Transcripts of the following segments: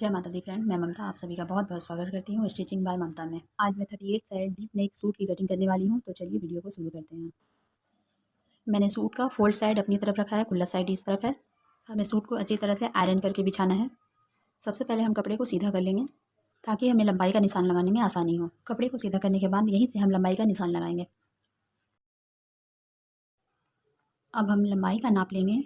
जय माता दी फ्रेंड, मैं ममता आप सभी का बहुत बहुत स्वागत करती हूँ स्टिचिंग बाय ममता में। आज मैं 38 साइड डीप नेक सूट की कटिंग करने वाली हूँ, तो चलिए वीडियो को शुरू करते हैं। मैंने सूट का फोल्ड साइड अपनी तरफ रखा है, खुला साइड इस तरफ है। हमें सूट को अच्छी तरह से आयरन करके बिछाना है। सबसे पहले हम कपड़े को सीधा कर लेंगे ताकि हमें लंबाई का निशान लगाने में आसानी हो। कपड़े को सीधा करने के बाद यहीं से हम लंबाई का निशान लगाएंगे। अब हम लंबाई का नाप लेंगे।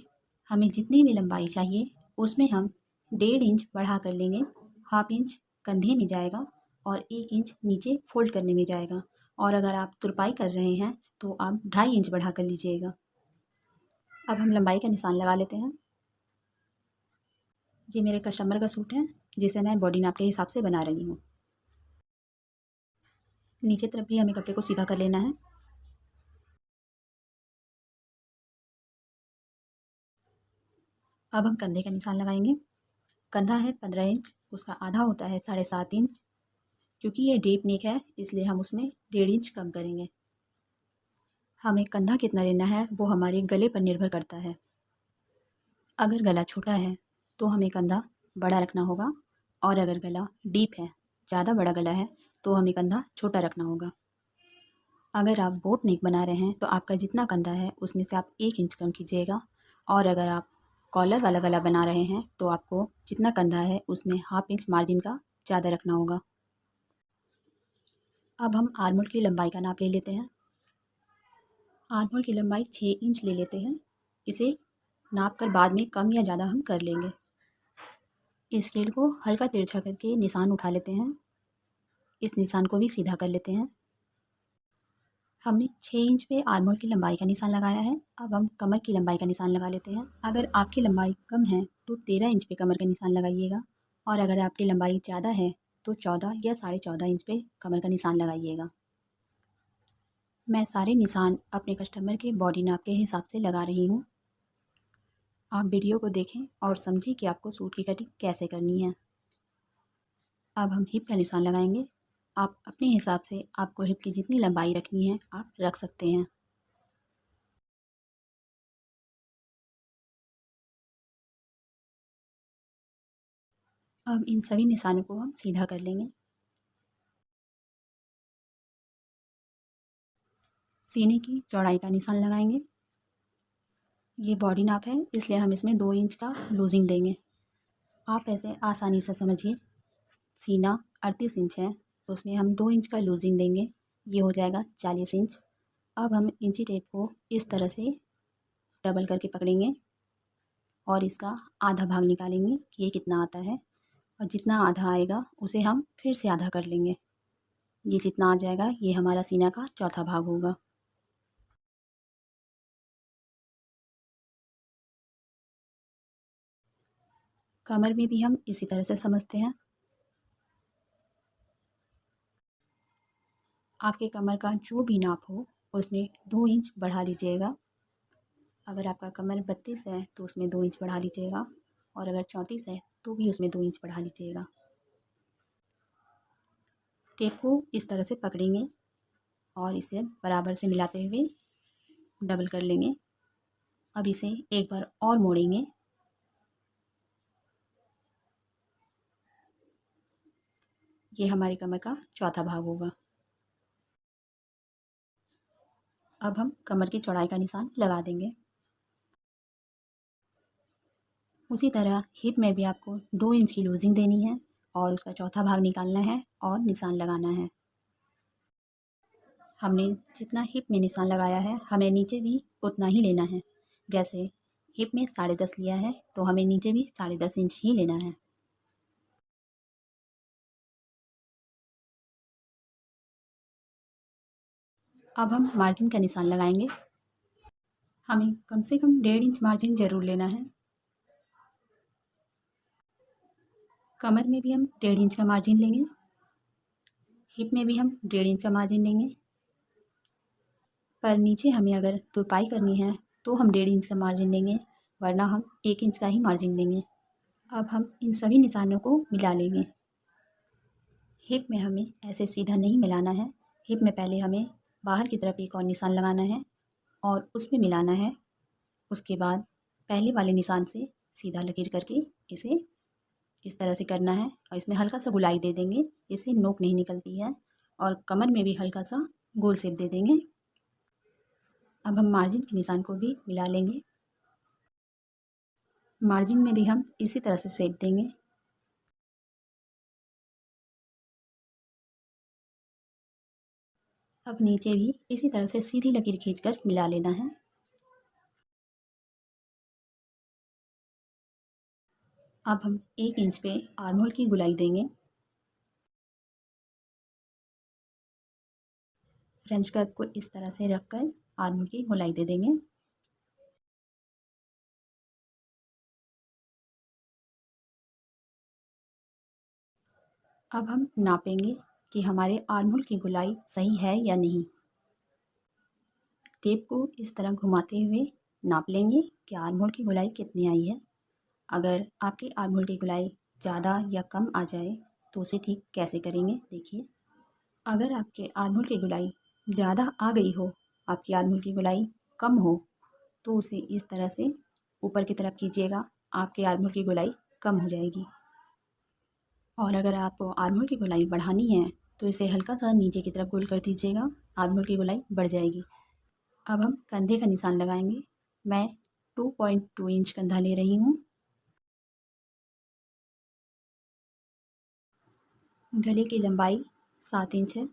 हमें जितनी भी लंबाई चाहिए उसमें हम 1.5 इंच बढ़ा कर लेंगे। हाफ इंच कंधे में जाएगा और 1 इंच नीचे फोल्ड करने में जाएगा। और अगर आप तुरपाई कर रहे हैं तो आप 2.5 इंच बढ़ा कर लीजिएगा। अब हम लंबाई का निशान लगा लेते हैं। ये मेरे कस्टमर का सूट है जिसे मैं बॉडी नाप के हिसाब से बना रही हूँ। नीचे तरफ भी हमें कपड़े को सीधा कर लेना है। अब हम कंधे का निशान लगाएंगे। कंधा है 15 इंच, उसका आधा होता है 7.5 इंच। क्योंकि ये डीप नेक है इसलिए हम उसमें 1.5 इंच कम करेंगे। हमें कंधा कितना लेना है वो हमारे गले पर निर्भर करता है। अगर गला छोटा है तो हमें कंधा बड़ा रखना होगा, और अगर गला डीप है, ज़्यादा बड़ा गला है, तो हमें कंधा छोटा रखना होगा। अगर आप बोट नेक बना रहे हैं तो आपका जितना कंधा है उसमें से आप 1 इंच कम कीजिएगा, और अगर आप कॉलर वाला गला बना रहे हैं तो आपको जितना कंधा है उसमें हाफ इंच मार्जिन का ज़्यादा रखना होगा। अब हम आर्मोल की लंबाई का नाप ले लेते हैं। आर्महोल की लंबाई 6 इंच ले लेते हैं। इसे नाप कर बाद में कम या ज़्यादा हम कर लेंगे। इस स्केल को हल्का तिरछा करके निशान उठा लेते हैं। इस निशान को भी सीधा कर लेते हैं। हमने 6 इंच पे आर्महोल की लंबाई का निशान लगाया है। अब हम कमर की लंबाई का निशान लगा लेते हैं। अगर आपकी लंबाई कम है तो 13 इंच पे कमर का निशान लगाइएगा, और अगर आपकी लंबाई ज़्यादा है तो 14 या 14.5 इंच पे कमर का निशान लगाइएगा। मैं सारे निशान अपने कस्टमर के बॉडी नाप के हिसाब से लगा रही हूँ। आप वीडियो को देखें और समझें कि आपको सूट की कटिंग कैसे करनी है। अब हम हिप का निशान लगाएंगे। आप अपने हिसाब से आपको हिप की जितनी लंबाई रखनी है आप रख सकते हैं। अब इन सभी निशानों को हम सीधा कर लेंगे। सीने की चौड़ाई का निशान लगाएंगे। ये बॉडी नाप है इसलिए हम इसमें 2 इंच का लूजिंग देंगे। आप ऐसे आसानी से समझिए। सीना 38 इंच है, उसमें हम 2 इंच का लूजिंग देंगे, ये हो जाएगा 40 इंच। अब हम इंची टेप को इस तरह से डबल करके पकड़ेंगे और इसका आधा भाग निकालेंगे कि ये कितना आता है, और जितना आधा आएगा उसे हम फिर से आधा कर लेंगे। ये जितना आ जाएगा ये हमारा सीना का चौथा भाग होगा। कमर में भी हम इसी तरह से समझते हैं। आपके कमर का जो भी नाप हो उसमें 2 इंच बढ़ा लीजिएगा। अगर आपका कमर 32 है तो उसमें 2 इंच बढ़ा लीजिएगा, और अगर 34 है तो भी उसमें 2 इंच बढ़ा लीजिएगा। टेप को इस तरह से पकड़ेंगे और इसे बराबर से मिलाते हुए डबल कर लेंगे। अब इसे एक बार और मोड़ेंगे। ये हमारी कमर का चौथा भाग होगा। अब हम कमर की चौड़ाई का निशान लगा देंगे। उसी तरह हिप में भी आपको 2 इंच की लूजिंग देनी है और उसका चौथा भाग निकालना है और निशान लगाना है। हमने जितना हिप में निशान लगाया है हमें नीचे भी उतना ही लेना है। जैसे हिप में 10.5 लिया है तो हमें नीचे भी 10.5 इंच ही लेना है। अब हम मार्जिन का निशान लगाएंगे। हमें कम से कम 1.5 इंच मार्जिन ज़रूर लेना है। कमर में भी हम 1.5 इंच का मार्जिन लेंगे। हिप में भी हम 1.5 इंच का मार्जिन लेंगे। पर नीचे हमें अगर तुरपाई करनी है तो हम 1.5 इंच का मार्जिन लेंगे, वरना हम 1 इंच का ही मार्जिन लेंगे। अब हम इन सभी निशानों को मिला लेंगे। हिप में हमें ऐसे सीधा नहीं मिलाना है। हिप में पहले हमें बाहर की तरफ एक और निशान लगाना है और उसमें मिलाना है। उसके बाद पहले वाले निशान से सीधा लकीर करके इसे इस तरह से करना है और इसमें हल्का सा गुलाई दे देंगे, इससे नोक नहीं निकलती है। और कमर में भी हल्का सा गोल शेप दे देंगे। अब हम मार्जिन के निशान को भी मिला लेंगे। मार्जिन में भी हम इसी तरह से शेप देंगे। अब नीचे भी इसी तरह से सीधी लकीर खींचकर मिला लेना है। अब हम 1 इंच पे आर्म होल की गुलाई देंगे। फ्रेंच कर्व को इस तरह से रखकर आर्म होल की गुलाई दे देंगे। अब हम नापेंगे कि हमारे आर्म होल की गुलाई सही है या नहीं। टेप को इस तरह घुमाते हुए नाप लेंगे कि आर्म होल की गुलाई कितनी आई है। अगर आपकी आर्म होल की गुलाई ज़्यादा या कम आ जाए तो उसे ठीक कैसे करेंगे देखिए। अगर आपके आर्म होल की गुलाई ज़्यादा आ गई हो, आपकी आर्म होल की गुलाई कम हो, तो उसे इस तरह से ऊपर की तरफ कीजिएगा, आपके आर्म होल की गुलाई कम हो जाएगी। और अगर आपको आर्म होल की गुलाई बढ़ानी है तो इसे हल्का सा नीचे की तरफ गोल कर दीजिएगा, आर्म होल की गुलाई बढ़ जाएगी। अब हम कंधे का निशान लगाएंगे। मैं 2.2 इंच कंधा ले रही हूँ। गले की लंबाई 7 इंच है।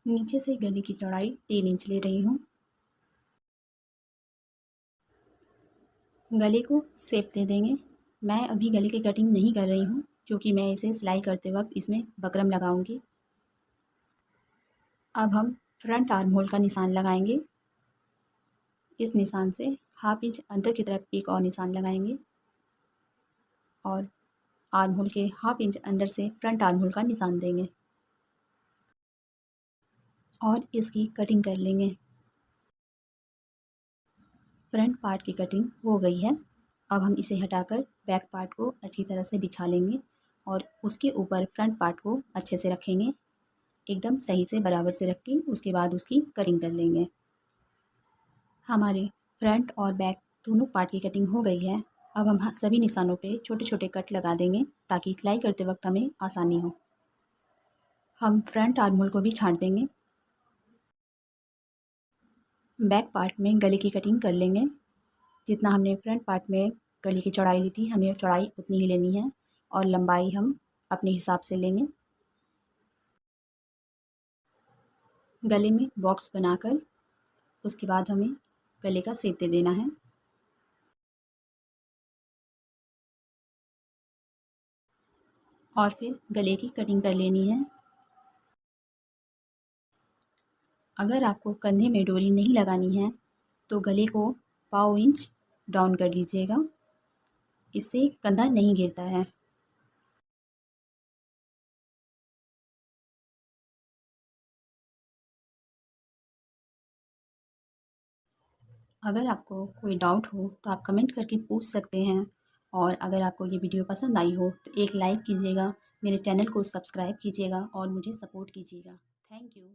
नीचे से गले की चौड़ाई 3 इंच ले रही हूँ। गले को शेप दे देंगे। मैं अभी गले की कटिंग नहीं कर रही हूँ क्योंकि मैं इसे सिलाई करते वक्त इसमें बकरम लगाऊंगी। अब हम फ्रंट आर्म होल का निशान लगाएंगे। इस निशान से हाफ इंच अंदर की तरफ एक और निशान लगाएंगे और आर्म होल के हाफ इंच अंदर से फ्रंट आर्म होल का निशान देंगे और इसकी कटिंग कर लेंगे। फ्रंट पार्ट की कटिंग हो गई है। अब हम इसे हटाकर बैक पार्ट को अच्छी तरह से बिछा लेंगे और उसके ऊपर फ्रंट पार्ट को अच्छे से रखेंगे, एकदम सही से बराबर से रख के उसके बाद उसकी कटिंग कर लेंगे। हमारे फ्रंट और बैक दोनों पार्ट की कटिंग हो गई है। अब हम सभी निशानों पे छोटे छोटे कट लगा देंगे ताकि सिलाई करते वक्त हमें आसानी हो। हम फ्रंट आर्म होल को भी छाँट देंगे। बैक पार्ट में गले की कटिंग कर लेंगे। जितना हमने फ्रंट पार्ट में गले की चौड़ाई ली थी, हमें चौड़ाई उतनी ही लेनी है और लंबाई हम अपने हिसाब से लेंगे। गले में बॉक्स बनाकर उसके बाद हमें गले का शेप दे देना है। और फिर गले की कटिंग कर लेनी है। अगर आपको कंधे में डोरी नहीं लगानी है तो गले को 1/4 इंच डाउन कर लीजिएगा, इससे कंधा नहीं गिरता है। अगर आपको कोई डाउट हो तो आप कमेंट करके पूछ सकते हैं। और अगर आपको ये वीडियो पसंद आई हो तो एक लाइक कीजिएगा, मेरे चैनल को सब्सक्राइब कीजिएगा और मुझे सपोर्ट कीजिएगा। Thank you.